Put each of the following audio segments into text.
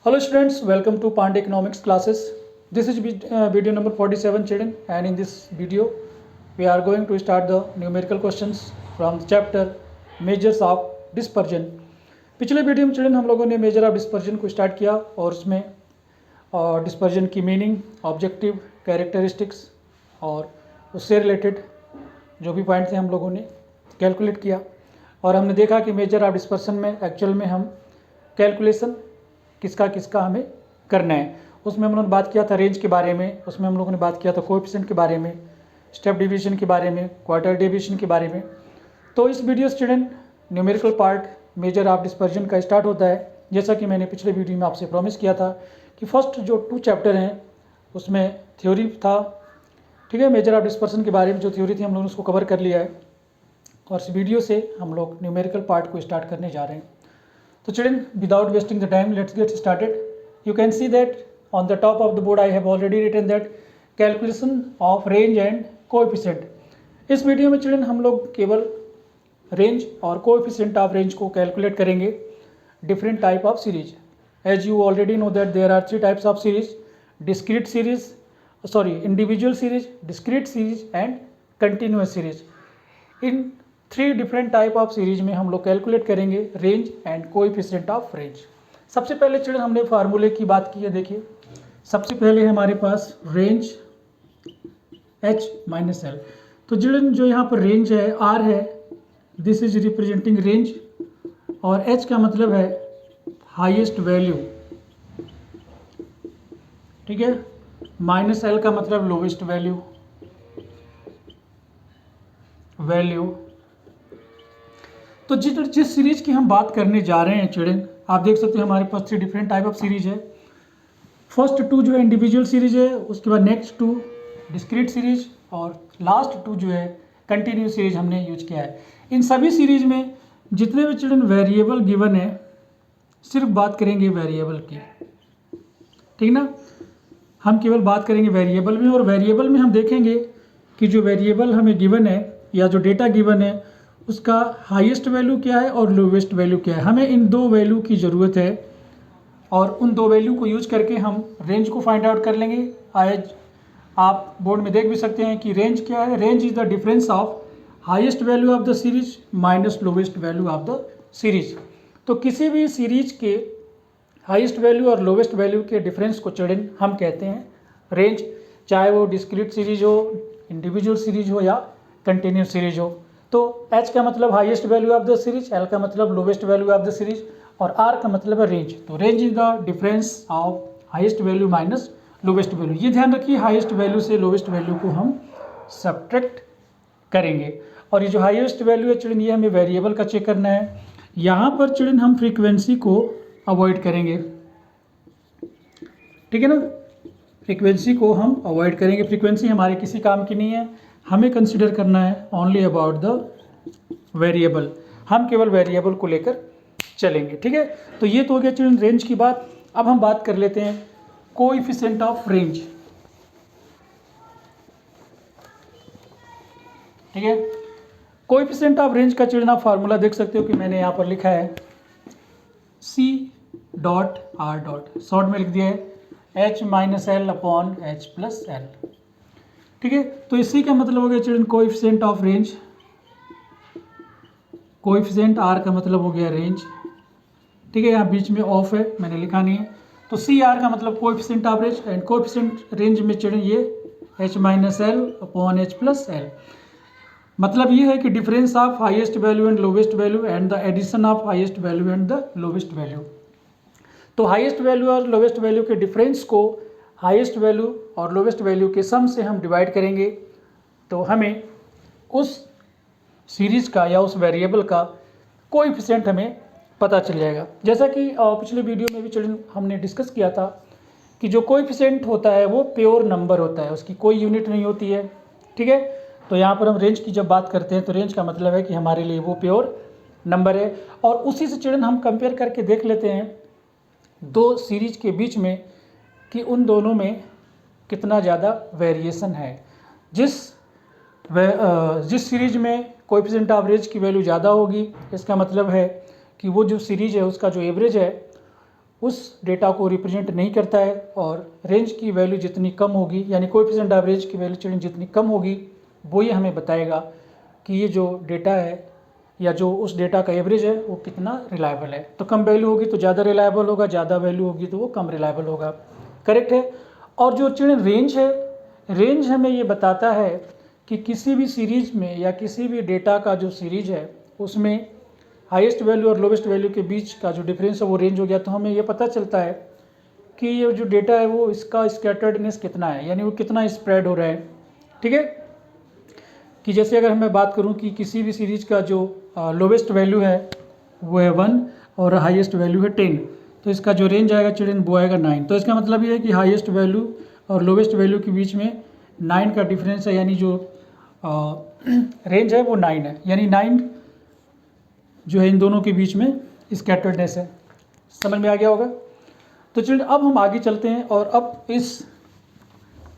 Hello students, welcome to Pandey Economics classes. This is video number 47 children, and in this video we are going to start the numerical questions from the chapter Measures of Dispersion. पिछले video में children हम लोगों ने measure of dispersion को start किया और उसमें dispersion की मीनिंग, ऑब्जेक्टिव, कैरेक्टरिस्टिक्स और उससे रिलेटेड जो भी पॉइंट थे हम लोगों ने कैलकुलेट किया और हमने देखा कि मेजर ऑफ डिस्पर्सन में एक्चुअल में हम कैलकुलेशन किसका किसका हमें करना है। उसमें हम लोगों ने बात किया था रेंज के बारे में, उसमें हम लोगों ने बात किया था कोएफिशिएंट के बारे में, स्टेप डिवीजन के बारे में, क्वार्टर डिवीजन के बारे में। तो इस video student numerical part measure of dispersion का स्टार्ट होता है। जैसा कि मैंने पिछले वीडियो में आपसे प्रॉमिस किया था कि फर्स्ट जो 2 चैप्टर हैं उसमें थ्योरी था, ठीक है। मेजर ऑफ डिस्पर्सन के बारे में जो थ्योरी थी हम लोगों ने उसको कवर कर लिया है और इस वीडियो से हम लोग न्यूमेरिकल पार्ट को स्टार्ट करने जा रहे हैं। So children, without wasting the time, let's get started. You can see that on the top of the board I have already written that calculation of range and coefficient. इस video में children हम लोग केवल range और coefficient of range को calculate करेंगे different type of series. As you already know that there are 3 types of series, discrete series, individual series, discrete series and continuous series. इन 3 different type of series में हम लोग calculate करेंगे range and coefficient of range. सबसे पहले children हमने फार्मूले की बात की है। देखिए सबसे पहले हमारे पास रेंज h माइनस एल। तो चिल्ड्रन जो यहाँ पर रेंज है r है, दिस इज रिप्रेजेंटिंग रेंज और h का मतलब है हाईएस्ट वैल्यू, ठीक है। माइनस एल का मतलब लोवेस्ट वैल्यू। तो जिस सीरीज की हम बात करने जा रहे हैं चिल्ड्रन, आप देख सकते हैं हमारे पास 3 डिफरेंट टाइप ऑफ सीरीज है। फर्स्ट 2 जो है इंडिविजुअल सीरीज है, उसके बाद नेक्स्ट 2 डिस्क्रीट सीरीज और लास्ट 2 जो है कंटिन्यूस सीरीज हमने यूज किया है। इन सभी सीरीज में जितने भी चिल्ड्रन वेरिएबल गिवन है सिर्फ बात करेंगे वेरिएबल की, ठीक ना। हम केवल बात करेंगे वेरिएबल में और वेरिएबल में हम देखेंगे कि जो वेरिएबल हमें गिवन है या जो डेटा गिवन है उसका हाईएस्ट वैल्यू क्या है और लोवेस्ट वैल्यू क्या है। हमें इन 2 वैल्यू की ज़रूरत है और उन 2 वैल्यू को यूज करके हम रेंज को फाइंड आउट कर लेंगे। आज आप बोर्ड में देख भी सकते हैं कि रेंज क्या है। Range is the difference of highest value of the series minus lowest value of the series. तो किसी भी सीरीज के हाईएस्ट वैल्यू और लोवेस्ट वैल्यू के डिफरेंस को चिल्ड्रन हम कहते हैं रेंज, चाहे वो डिस्क्रीट सीरीज हो, इंडिविजुअल सीरीज हो या कंटिन्यूस सीरीज हो। तो h का मतलब highest value of the series, l का मतलब lowest value of the series और r का मतलब है रेंज। तो range is the difference of highest value minus lowest value. ये ध्यान रखिए हाईएस्ट वैल्यू से लोवेस्ट वैल्यू को हम सब्ट्रैक्ट करेंगे और ये जो हाईएस्ट वैल्यू है चिल्ड्रन ये हमें वेरिएबल का चेक करना है। यहाँ पर चिल्ड्रन हम फ्रीक्वेंसी को अवॉइड करेंगे, ठीक है ना। फ्रीक्वेंसी को हम अवॉइड करेंगे, फ्रीक्वेंसी हमारे किसी काम की नहीं है। हमें कंसिडर करना है ओनली अबाउट द वेरिएबल, हम केवल वेरिएबल को लेकर चलेंगे, ठीक है। तो ये तो हो गया चिल्ड्रन रेंज की बात। अब हम बात कर लेते हैं कोएफिशिएंट ऑफ रेंज, ठीक है। कोएफिशिएंट ऑफ रेंज का चिल्ड्रन आप फार्मूला देख सकते हो कि मैंने यहाँ पर लिखा है C dot R dot, short में लिख दिया है h minus L upon h plus L, ठीक है। तो इसी का मतलब हो गया children coefficient of range. Coefficient R का मतलब हो गया रेंज, ठीक है। यहाँ बीच में ऑफ है, मैंने लिखा नहीं है। तो CR का मतलब coefficient of range and coefficient range में चिल्ड्रन ये h minus L upon h plus L. मतलब ये है कि difference of highest value and lowest value and the addition of highest value and the lowest value. तो highest value और lowest value के difference को हाईएस्ट वैल्यू और lowest value के सम से हम डिवाइड करेंगे तो हमें उस सीरीज का या उस वेरिएबल का कोएफिशिएंट हमें पता चल जाएगा। जैसा कि पिछले वीडियो में भी चिल्ड्रन हमने डिस्कस किया था कि जो कोएफिशिएंट होता है वो प्योर नंबर होता है, उसकी कोई यूनिट नहीं होती है, ठीक है। तो यहाँ पर हम रेंज की जब बात करते हैं तो रेंज का मतलब है कि हमारे लिए वो प्योर नंबर है और उसी से चिल्ड्रन हम कंपेयर करके देख लेते हैं 2 सीरीज के बीच में कि उन दोनों में कितना ज़्यादा वेरिएशन है। जिस सीरीज में कोएफिशिएंट ऑफ रेंज की वैल्यू ज़्यादा होगी इसका मतलब है कि वो जो सीरीज है उसका जो एवरेज है उस डेटा को रिप्रेजेंट नहीं करता है, और रेंज की वैल्यू जितनी कम होगी, यानी कोएफिशिएंट ऑफ रेंज की वैल्यू चिल्ड्रन जितनी कम होगी, वो ये हमें बताएगा कि ये जो डेटा है या जो उस डेटा का एवरेज है वो कितना रिलायबल है। तो कम वैल्यू होगी तो ज़्यादा रिलायबल होगा, ज़्यादा वैल्यू होगी तो वो कम रिलायबल होगा। करेक्ट है। और जो चिल्ड्रन रेंज है, रेंज हमें ये बताता है कि किसी भी सीरीज में या किसी भी डेटा का जो सीरीज है उसमें हाईएस्ट वैल्यू और लोवेस्ट वैल्यू के बीच का जो डिफरेंस है वो रेंज हो गया। तो हमें ये पता चलता है कि ये जो डेटा है वो इसका स्कैटर्डनेस कितना है, यानी वो कितना स्प्रेड हो रहा है। ठीक है, कि जैसे अगर मैं बात करूं कि किसी भी सीरीज का जो लोवेस्ट वैल्यू है वो है 1 और हाईएस्ट वैल्यू है 10, तो इसका जो रेंज आएगा चिल्ड्रन वो आएगा 9। तो इसका मतलब ये है कि हाईएस्ट वैल्यू और लोवेस्ट वैल्यू के बीच में 9 का डिफरेंस है, यानी जो रेंज है वो 9 है, यानी 9 जो है इन दोनों के बीच में स्कैटर्डनेस है। समझ में आ गया होगा। तो चिल्ड्रन अब हम आगे चलते हैं और अब इस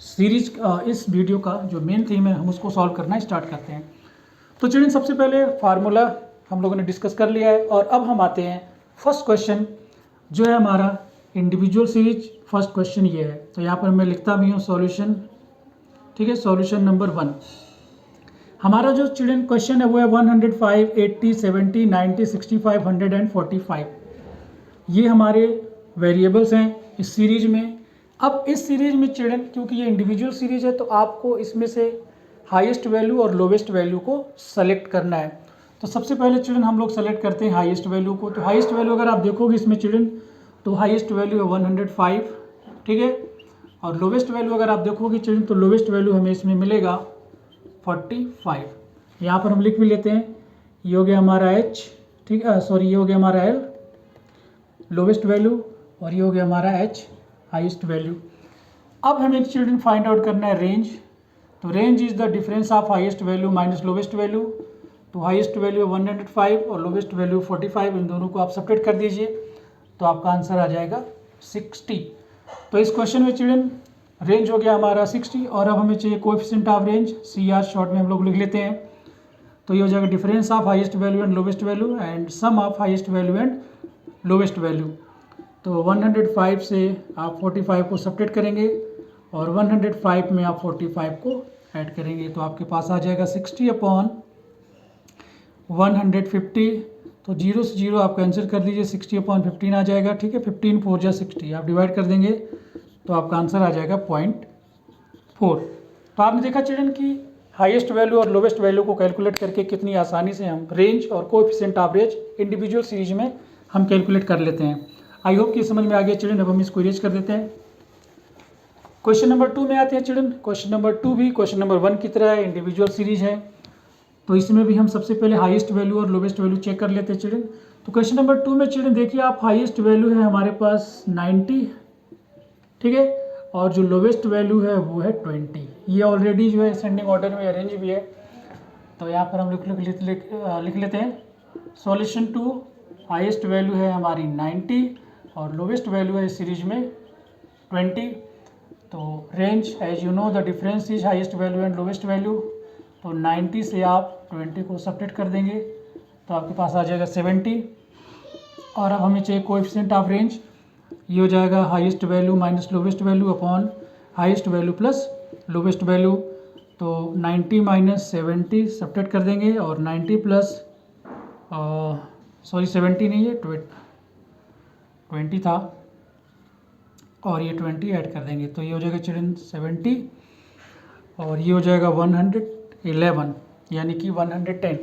सीरीज इस वीडियो का जो मेन थीम है हम उसको सॉल्व करना स्टार्ट करते हैं। तो चिल्ड्रन सबसे पहले फार्मूला हम लोगों ने डिस्कस कर लिया है, और अब हम आते हैं फर्स्ट क्वेश्चन जो है हमारा इंडिविजुअल सीरीज। फर्स्ट क्वेश्चन ये है, तो यहाँ पर मैं लिखता भी हूँ सॉल्यूशन। ठीक है, सॉल्यूशन नंबर 1 हमारा जो चिल्ड्रन क्वेश्चन है वो है 105, 80, 70, 90, 65, 100 एंड 45। ये हमारे वेरिएबल्स हैं इस सीरीज में। अब इस सीरीज में चिल्ड्रन क्योंकि ये इंडिविजुअल सीरीज है तो आपको इसमें से हाईएस्ट वैल्यू और लोवेस्ट वैल्यू को सेलेक्ट करना है। तो सबसे पहले चिल्ड्रन हम लोग सेलेक्ट करते हैं हाईएस्ट वैल्यू को। तो हाईएस्ट वैल्यू अगर आप देखोगे इसमें चिल्ड्रन तो हाईएस्ट वैल्यू है 105। ठीक है, और लोवेस्ट वैल्यू अगर आप देखोगे चिल्ड्रन तो लोवेस्ट वैल्यू हमें इसमें मिलेगा 45। यहाँ पर हम लिख भी लेते हैं, ये हो गया हमारा H। ठीक है, सॉरी ये हो गया हमारा L लोवेस्ट वैल्यू, और ये हो गया हमारा H हाईएस्ट वैल्यू। अब हमें चिल्ड्रन फाइंड आउट करना है रेंज। तो range is the difference of highest value minus lowest value. तो हाईएस्ट वैल्यू 105 और लोवेस्ट वैल्यू 45, इन दोनों को आप सब्ट्रैक्ट कर दीजिए तो आपका आंसर आ जाएगा 60। तो इस क्वेश्चन में चिल्ड्रन रेंज हो गया हमारा 60, और अब हमें चाहिए coefficient of range, CR short में हम लोग लिख लेते हैं। तो ये हो जाएगा difference of highest value and lowest value and sum of highest value and lowest value. तो 105 से आप 45 को सब्ट्रैक्ट करेंगे और 105 में आप 45 को ऐड करेंगे, तो आपके पास आ जाएगा 60/150। तो 0 से 0 आप कैंसिल कर दीजिए, 60/15 आ जाएगा। ठीक है, 15 4 जा 60, आप डिवाइड कर देंगे तो आपका आंसर आ जाएगा 0.4। तो आपने देखा चिल्ड्रन कि हाईएस्ट वैल्यू और लोवेस्ट वैल्यू को कैलकुलेट करके कितनी आसानी से हम रेंज और coefficient of range individual series में हम कैलकुलेट कर लेते हैं। आई होप कि समझ में आ गया चिल्ड्रन। अब हम इसको इरेज कर देते हैं। क्वेश्चन नंबर 2 में आते हैं चिल्ड्रन। क्वेश्चन नंबर 2 भी क्वेश्चन नंबर 1 की तरह है, इंडिविजुअल सीरीज है। तो इसमें भी हम सबसे पहले हाईएस्ट वैल्यू और लोवेस्ट वैल्यू चेक कर लेते हैं चिल्ड्रन। तो क्वेश्चन नंबर 2 में चिल्ड्रन देखिए आप, हाईएस्ट वैल्यू है हमारे पास 90। ठीक है, और जो लोवेस्ट वैल्यू है वो है 20। ये ऑलरेडी जो है असेंडिंग ऑर्डर में अरेंज भी है। तो यहाँ पर हम लिख लेते हैं सॉल्यूशन 2। हाईएस्ट वैल्यू है हमारी 90 और लोवेस्ट वैल्यू है इस सीरीज में 20। तो range as you know the difference is highest value and lowest value. तो 90 से आप 20 को सब्ट्रैक्ट कर देंगे तो आपके पास आ जाएगा 70। और अब हमें चाहिए कोएफिशिएंट ऑफ रेंज। ये हो जाएगा highest value minus lowest value upon highest value plus lowest value. तो 90 माइनस 70 सब्ट्रैक्ट कर देंगे और 90 प्लस 70 नहीं है 20 था, और ये 20 ऐड कर देंगे तो ये हो जाएगा चिल्ड्रन 70, और ये हो जाएगा 111 यानी कि 110।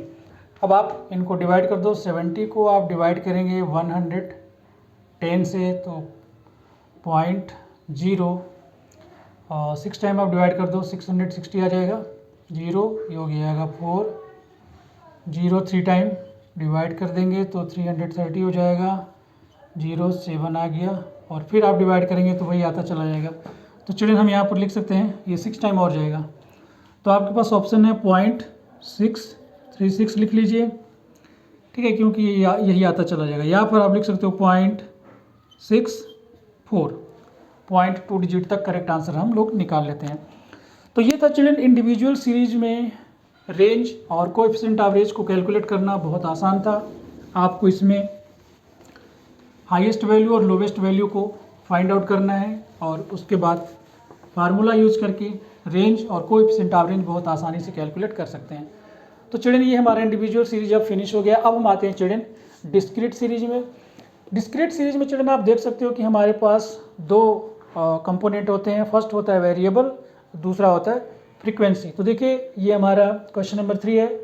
अब आप इनको डिवाइड कर दो, 70 को आप डिवाइड करेंगे 110 से तो 0.0, और 6 टाइम आप डिवाइड कर दो 660 आ जाएगा। 0 ये हो जाएगा 4, 0 3 टाइम डिवाइड कर देंगे तो 330 हो जाएगा। 0 7 आ गया, और फिर आप डिवाइड करेंगे तो वही आता चला जाएगा। तो चिल्ड्रन हम यहाँ पर लिख सकते हैं ये 6 टाइम और जाएगा। तो आपके पास ऑप्शन है 0.636 लिख लीजिए। ठीक है, क्योंकि यही आता चला जाएगा। यहाँ पर आप लिख सकते हो 0.64, 0.2 डिजिट तक करेक्ट आंसर हम लोग निकाल लेते हैं। तो ये था चिल्ड्रन इंडिविजुअल सीरीज में रेंज और कोएफिशिएंट ऑफ रेंज को कैलकुलेट करना बहुत आसान था। आपको इसमें हाईएस्ट वैल्यू और लोवेस्ट वैल्यू को फाइंड आउट करना है और उसके बाद फार्मूला यूज करके रेंज और कोएफिशिएंट ऑफ रेंज बहुत आसानी से कैलकुलेट कर सकते हैं। तो चिल्ड्रन ये हमारा इंडिविजुअल सीरीज अब फिनिश हो गया। अब हम आते हैं चिल्ड्रन डिस्क्रीट सीरीज में। डिस्क्रीट सीरीज में चिल्ड्रन आप देख सकते हो कि हमारे पास दो कंपोनेंट होते हैं। फर्स्ट होता है वेरिएबल, दूसरा होता है फ्रीक्वेंसी। तो देखिए ये हमारा क्वेश्चन नंबर 3 है।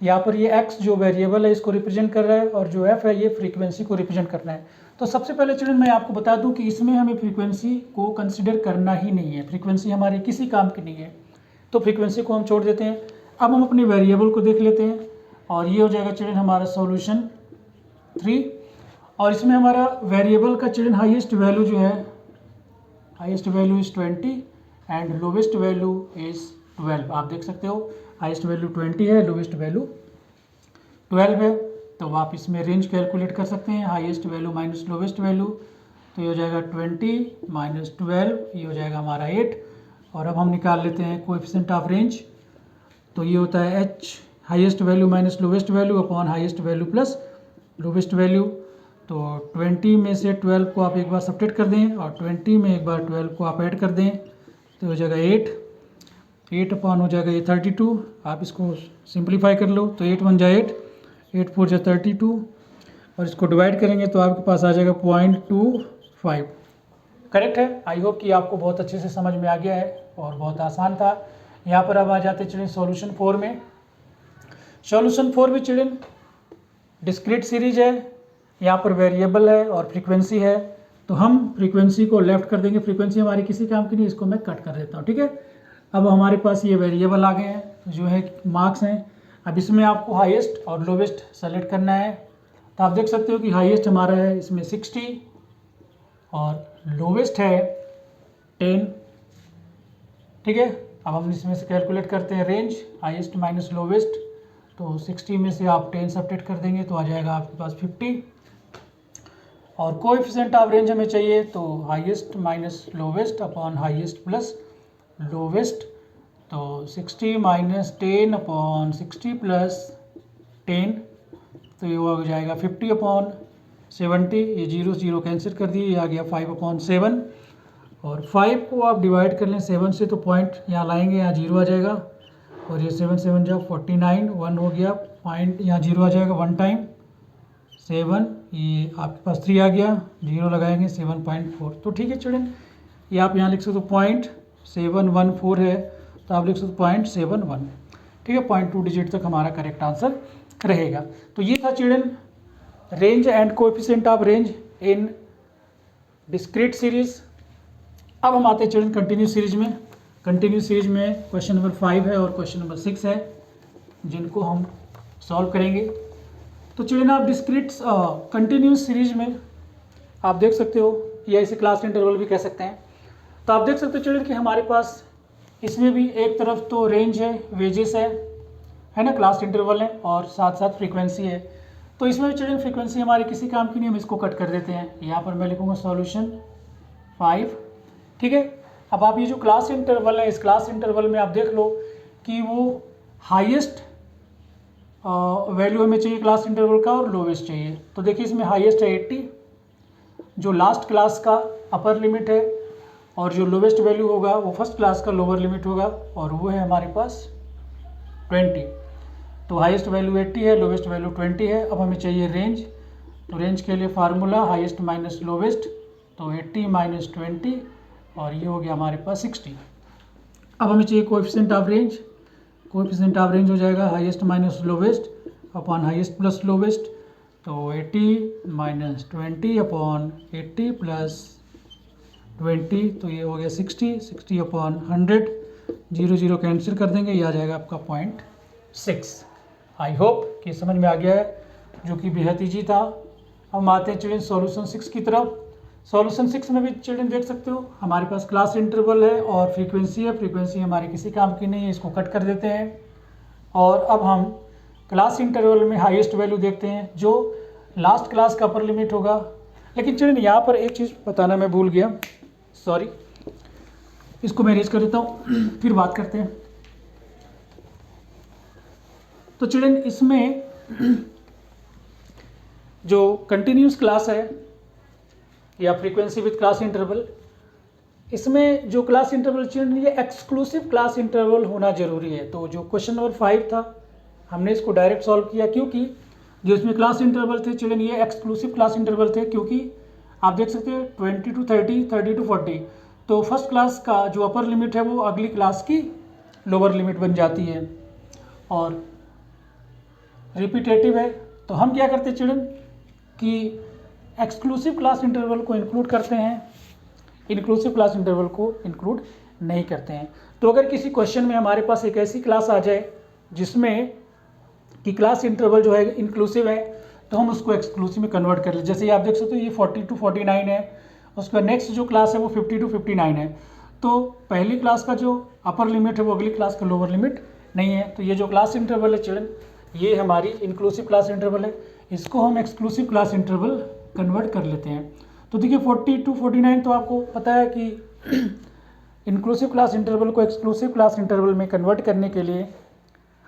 यहाँ पर ये x जो वेरिएबल है इसको रिप्रेजेंट कर रहा है और जो f है ये फ्रीक्वेंसी को रिप्रेजेंट करना है। तो सबसे पहले चिल्ड्रन मैं आपको बता दूं कि इसमें हमें फ्रीक्वेंसी को कंसिडर करना ही नहीं है। फ्रीक्वेंसी हमारी किसी काम की नहीं है, तो फ्रीक्वेंसी को हम छोड़ देते हैं। अब हम अपने वेरिएबल को देख लेते हैं और ये हो जाएगा चिल्ड्रन हमारा सॉल्यूशन 3। और इसमें हमारा वेरिएबल का चिल्ड्रन हाईएस्ट वैल्यू जो है, highest value is 20 and lowest value is 12। आप देख सकते हो हाईएस्ट वैल्यू 20 है, लोवेस्ट वैल्यू 12 है। तो आप इसमें रेंज कैलकुलेट कर सकते हैं, highest value minus lowest value. तो ये हो जाएगा 20 माइनस 12, ये हो जाएगा हमारा 8। और अब हम निकाल लेते हैं कोएफिशिएंट ऑफ रेंज। तो ये होता है h highest value minus lowest value upon highest value plus lowest value. तो 20 में से 12 को आप एक बार सब्ट्रैक्ट कर दें और 20 में एक बार 12 को आप ऐड कर दें तो हो जाएगा 8 अपॉन हो जाएगा ये 32। आप इसको सिंप्लीफाई कर लो तो 8 1 जा 8, 8 4 जा 32 और इसको डिवाइड करेंगे तो आपके पास आ जाएगा 0.25। करेक्ट है। आई होप कि आपको बहुत अच्छे से समझ में आ गया है और बहुत आसान था। यहाँ पर अब आ जाते हैं चिल्ड्रन सॉल्यूशन 4 में। सॉल्यूशन 4 में चिल्ड्रन डिस्क्रीट सीरीज है, यहाँ पर वेरिएबल है और फ्रीक्वेंसी है। तो हम फ्रीक्वेंसी को लेफ्ट कर देंगे, फ्रीक्वेंसी हमारी किसी काम की नहीं, इसको मैं कट कर देता हूँ। ठीक है। अब हमारे पास ये वेरिएबल आ गए हैं जो है मार्क्स हैं। अब इसमें आपको हाईएस्ट और लोवेस्ट सेलेक्ट करना है। तो आप देख सकते हो कि हाईएस्ट हमारा है इसमें 60 और लोवेस्ट है 10। ठीक है। अब हम इसमें से कैलकुलेट करते हैं रेंज, हाईएस्ट माइनस लोवेस्ट। तो 60 में से आप 10 सब्ट्रैक्ट कर देंगे तो आ जाएगा आपके पास 50। और कोएफिशिएंट ऑफ रेंज हमें चाहिए तो highest minus lowest upon highest plus lowest. तो 60 माइनस 10 अपॉन 60 प्लस 10 तो ये हो जाएगा 50 अपॉन 70। ये 0 0 कैंसिल कर दिए, ये आ गया 5 अपॉन 7। और 5 को आप डिवाइड कर लें 7 से तो पॉइंट यहाँ लाएंगे, यहाँ 0 आ जाएगा और ये 7 7 जा 49, 1 हो गया, पॉइंट यहाँ 0 आ जाएगा 1 टाइम 7, ये आपके पास 3 आ गया, 0 लगाएंगे 7.4। तो ठीक है चिल्ड्रन, ये आप यहाँ लिख सकते हो 0.714 है तो आप लिख सकते हो 0.71। ठीक है, 0.2 डिजिट तक हमारा करेक्ट आंसर रहेगा। तो ये था children range and coefficient of range in discrete series. अब हम आते हैं चिल्ड्रन कंटिन्यूस सीरीज में। कंटिन्यूस सीरीज में क्वेश्चन नंबर 5 है और क्वेश्चन नंबर 6 है जिनको हम सॉल्व करेंगे। तो चिल्ड्रन आप डिस्क्रीट कंटिन्यूस सीरीज में आप देख सकते हो, या इसे क्लास इंटरवल भी कह सकते हैं। तो आप देख सकते हो चिल्ड्रन कि हमारे पास इसमें भी एक तरफ तो रेंज है, वेजेस है ना, क्लास इंटरवल है और साथ साथ फ्रीक्वेंसी है। तो इसमें भी चिल्ड्रन फ्रीक्वेंसी हमारी किसी काम की नहीं, हम इसको कट कर देते हैं। यहाँ पर मैं लिखूँगा सॉल्यूशन 5। ठीक है। अब आप ये जो क्लास इंटरवल है, इस क्लास इंटरवल में आप देख लो कि वो हाईएस्ट वैल्यू हमें चाहिए क्लास इंटरवल का और लोवेस्ट चाहिए। तो देखिए इसमें हाईएस्ट है 80 जो लास्ट क्लास का अपर लिमिट है और जो लोवेस्ट वैल्यू होगा वो फर्स्ट क्लास का लोअर लिमिट होगा और वो है हमारे पास 20। तो हाईएस्ट वैल्यू 80 है, लोवेस्ट वैल्यू 20 है। अब हमें चाहिए रेंज। तो रेंज के लिए फार्मूला हाईएस्ट माइनस लोवेस्ट, तो 80 माइनस 20 और ये हो गया हमारे पास 60। अब हमें चाहिए coefficient of range. Coefficient of range हो जाएगा highest minus lowest upon highest plus lowest. तो 80 माइनस 20 अपॉन 80 प्लस 20 तो ये हो गया 60, 60 अपॉन 100, 0 0 कैंसिल कर देंगे, ये आ जाएगा आपका 0.6। आई होप कि समझ में आ गया है, जो कि बेहद ईजी था। हम आते हैं चिल्ड्रन सॉल्यूशन 6 की तरफ। सॉल्यूशन 6 में भी चिल्ड्रन देख सकते हो हमारे पास क्लास इंटरवल है और फ्रीक्वेंसी है। फ्रीक्वेंसी हमारी किसी काम की नहीं है, इसको कट कर देते हैं। और अब हम क्लास इंटरवल में हाईएस्ट वैल्यू देखते हैं जो लास्ट क्लास का अपर लिमिट होगा। लेकिन चिल्ड्रन यहाँ पर एक चीज़ बताना मैं भूल गया, सॉरी, इसको मैं रेज कर देता हूँ फिर बात करते हैं। तो चिल्ड्रन इसमें जो कंटिन्यूस क्लास है या फ्रीक्वेंसी विद क्लास इंटरवल। इसमें जो क्लास इंटरवल चिल्ड्रन ये एक्सक्लूसिव क्लास इंटरवल होना जरूरी है। तो जो क्वेश्चन नंबर 5 था हमने इसको डायरेक्ट सॉल्व किया, क्योंकि जो इसमें क्लास इंटरवल थे चिल्ड्रन ये एक्सक्लूसिव क्लास इंटरवल थे, क्योंकि आप देख सकते हैं 20 to 30, 30 to 40। तो फर्स्ट क्लास का जो अपर लिमिट है वो अगली क्लास की लोअर लिमिट बन जाती है और रिपीटेटिव है। तो हम क्या करते हैं चिल्ड्रन कि एक्सक्लूसिव क्लास इंटरवल को इंक्लूड करते हैं, इंक्लूसिव क्लास इंटरवल को इंक्लूड नहीं करते हैं। तो अगर किसी क्वेश्चन में हमारे पास एक ऐसी क्लास आ जाए जिसमें कि क्लास इंटरवल जो है इंक्लूसिव है, तो हम उसको एक्सक्लूसिव में कन्वर्ट कर ले। जैसे ये आप देख सकते हो ये 40 to 49 है, उसका नेक्स्ट जो क्लास है वो 50 to 59 है। तो पहली क्लास का जो अपर लिमिट है वो अगली क्लास का लोअर लिमिट नहीं है। तो ये जो क्लास इंटरवल है चिल्ड्रन ये हमारी इंक्लूसिव क्लास इंटरवल है, इसको हम एक्सक्लूसिव क्लास इंटरवल कन्वर्ट कर लेते हैं। तो देखिए 40 to 49 तो आपको पता है कि इंक्लूसिव क्लास इंटरवल को एक्सक्लूसिव क्लास इंटरवल में कन्वर्ट करने के लिए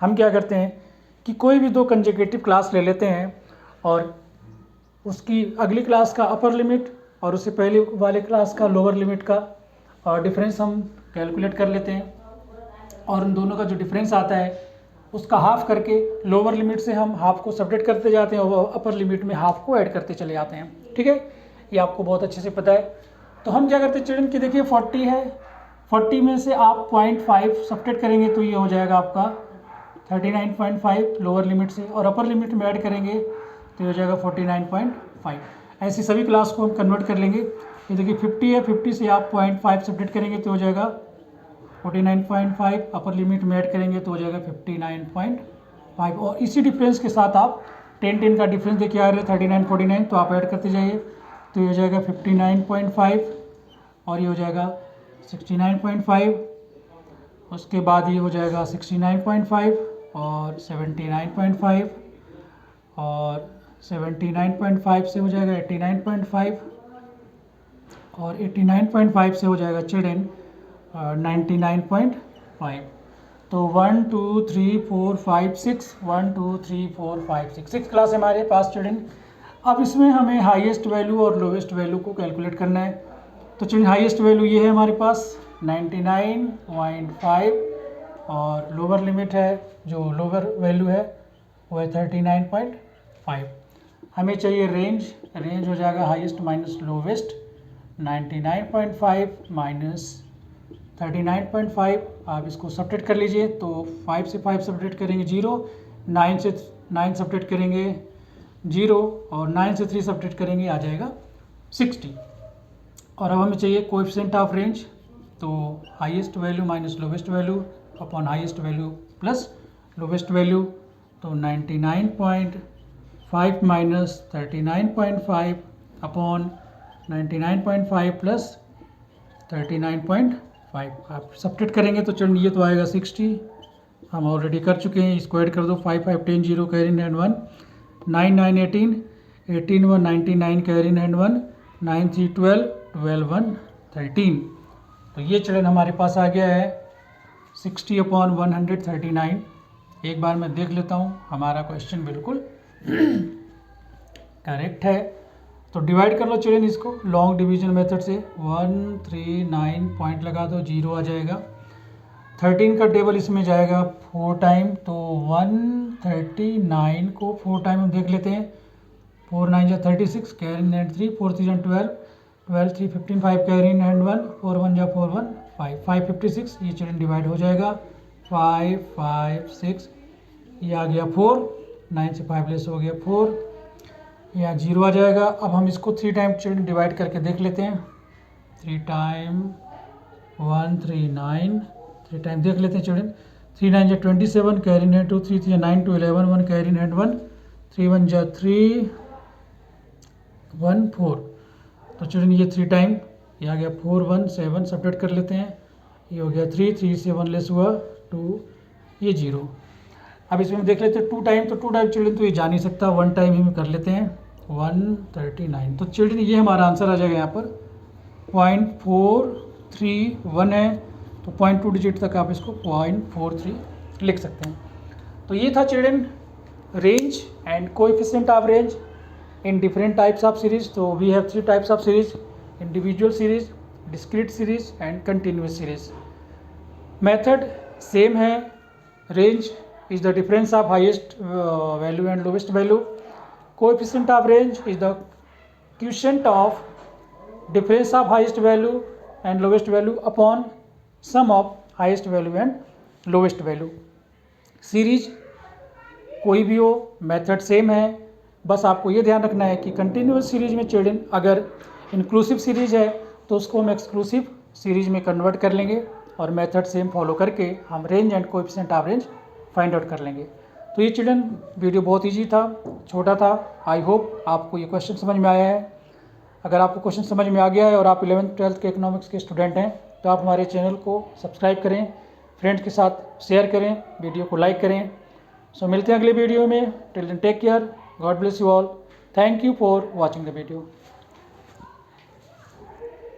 हम क्या करते हैं कि कोई भी दो कंसेक्यूटिव क्लास ले लेते हैं और उसकी अगली क्लास का अपर लिमिट और उससे पहले वाले क्लास का लोअर लिमिट का और डिफरेंस हम कैलकुलेट कर लेते हैं और उन दोनों का जो डिफरेंस आता है उसका हाफ करके लोअर लिमिट से हम हाफ को सब्ट्रैक्ट करते जाते हैं और अपर लिमिट में हाफ को ऐड करते चले जाते हैं। ठीक है, ये आपको बहुत अच्छे से पता है। तो हम क्या करते हैं चिल्ड्रन कि देखिए 40 है, 40 में से आप 0.5 सब्ट्रैक्ट करेंगे तो ये हो जाएगा आपका 39.5 लोअर लिमिट से, और अपर लिमिट में ऐड करेंगे तो ये हो जाएगा 49.5। ऐसी सभी क्लास को हम कन्वर्ट कर लेंगे। ये देखिए 50 है, 50 से आप 0.5 सब्ट्रैक्ट करेंगे तो हो जाएगा 49.5, अपर लिमिट में ऐड करेंगे तो हो जाएगा 59.5। और इसी डिफरेंस के साथ आप 10 का डिफरेंस देखिए आ रहे हैं 39 49, तो आप ऐड करते जाइए तो ये हो जाएगा 59.5 और ये हो जाएगा 69.5, उसके बाद ये हो जाएगा 69.5 और 79.5 और 79.5 से हो जाएगा 89.5 और 89.5 से हो जाएगा चिल्ड्रन 99.5। तो 1 2 3 4 5 6 1 2 3 4 5 6 6 क्लास हमारे पास चिल्ड्रन। अब इसमें हमें हाईएस्ट वैल्यू और लोवेस्ट वैल्यू को कैलकुलेट करना है। तो चिल्ड्रन हाईएस्ट वैल्यू ये है हमारे पास 99.5 और लोअर लिमिट है जो लोअर वैल्यू है वो है 39.5। हमें चाहिए रेंज, रेंज हो जाएगा हाईएस्ट माइनस लोवेस्ट 99.5 माइनस 39.5। आप इसको सब्ट्रैक्ट कर लीजिए तो 5 से 5 सब्ट्रैक्ट करेंगे 0, 9 से 9 सब्ट्रैक्ट करेंगे 0 और 9 से 3 सब्ट्रैक्ट करेंगे आ जाएगा 60। और अब हमें चाहिए कोएफिशिएंट ऑफ रेंज, तो highest value minus lowest value upon highest value plus lowest value. तो 99.5 माइनस 39.5 अपॉन 99.5 प्लस 39.5 आप सब्ट्रैक्ट करेंगे तो चलिए ये तो आएगा 60, हम ऑलरेडी कर चुके हैं। इसको ऐड कर दो 5 5 10 0 carry in hand 1 9 9 18 18 1 99 carry in hand 1 9 3 12 12 1 13। तो ये चिल्ड्रन हमारे पास आ गया है 60 अपॉन 139। एक बार मैं देख लेता हूँ हमारा क्वेश्चन बिल्कुल करेक्ट है। तो डिवाइड कर लो चिल्ड्रन इसको लॉन्ग डिवीजन मेथड से 139 पॉइंट लगा दो 0 आ जाएगा। 13 का टेबल इसमें जाएगा 4 टाइम, तो 139 को 4 टाइम हम देख लेते हैं। 4 9 जा 36 carry in hand 3 4 3 12 12 3 15 5 carry in hand 1 4 1 जा 4 1 5 5 56। ये चिल्ड्रन डिवाइड हो जाएगा 5 5 6, ये आ गया 4, 9 से 5 लेस हो गया 4, यहाँ 0 आ जाएगा। अब हम इसको 3 टाइम चिल्ड्रन डिवाइड करके देख लेते हैं। 3 टाइम 139 3 टाइम देख लेते हैं चिल्ड्रन। 3 9 जा 27 carry in hand 2 3 3 9 2 11 1 carry in hand 1 3 1 जा 3 1 4। तो चिल्ड्रन ये 3 टाइम ये आ गया 4 1 7 सब्ट्रैक्ट कर लेते हैं, ये हो गया 3 3 से 1 लेस हुआ 2, ये 0। अब इसमें देख लेते हैं 2 टाइम, तो 2 टाइम चिल्ड्रन तो ये जा नहीं सकता, 1 टाइम ही हम कर लेते हैं 139। तो चिल्ड्रन ये हमारा आंसर आ जाएगा यहाँ पर 0.431 है, तो 0.2 डिजिट तक आप इसको 0.43 लिख सकते हैं। तो ये था children range and coefficient of range. in different types of series. So we have three types of series: individual series, discrete series and continuous series. Method same है. Range is the difference of highest value and lowest value. Coefficient of range is the quotient of difference of highest value and lowest value upon sum of highest value and lowest value. Series कोई भी हो, method same है. बस आपको ये ध्यान रखना है कि कंटिन्यूस सीरीज में चिल्ड्रन अगर इंक्लूसिव सीरीज है तो उसको हम एक्सक्लूसिव सीरीज में कन्वर्ट कर लेंगे और मेथड सेम फॉलो करके हम range and coefficient of range find out कर लेंगे. तो ये चिल्ड्रन वीडियो बहुत ईजी था, छोटा था. आई होप आपको ये क्वेश्चन समझ में आया है. अगर आपको क्वेश्चन समझ में आ गया है और आप 11th-12th के इकोनॉमिक्स के स्टूडेंट हैं तो आप हमारे चैनल को सब्सक्राइब करें, फ्रेंड्स के साथ शेयर करें, वीडियो को लाइक करें. सो मिलते हैं अगले वीडियो में. Till then take care, God bless you all. Thank you for watching the video.